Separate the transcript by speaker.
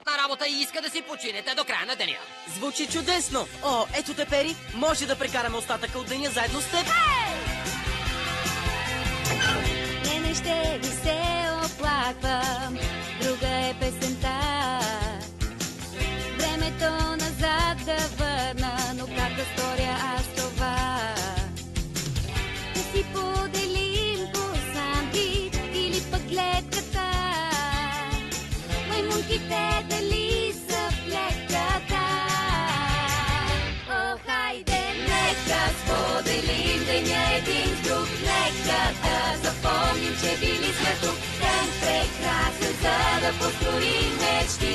Speaker 1: галантна работа и иска да си починете до края на деня.
Speaker 2: Звучи чудесно! О, ето те, Пери! Може да прекараме остатъка от деня заедно с теб!
Speaker 3: Не ще ви се оплаквам, друга е песента. Времето назад да върна, но как да сторя аз това? Да си поделим по сандвич или пък гледката. Маймунките дали са в клетката? О, хайде, нека споделим деня един с друг. Нека да запомним, че били сме тук. Ден прекрасен, за да построим мечти.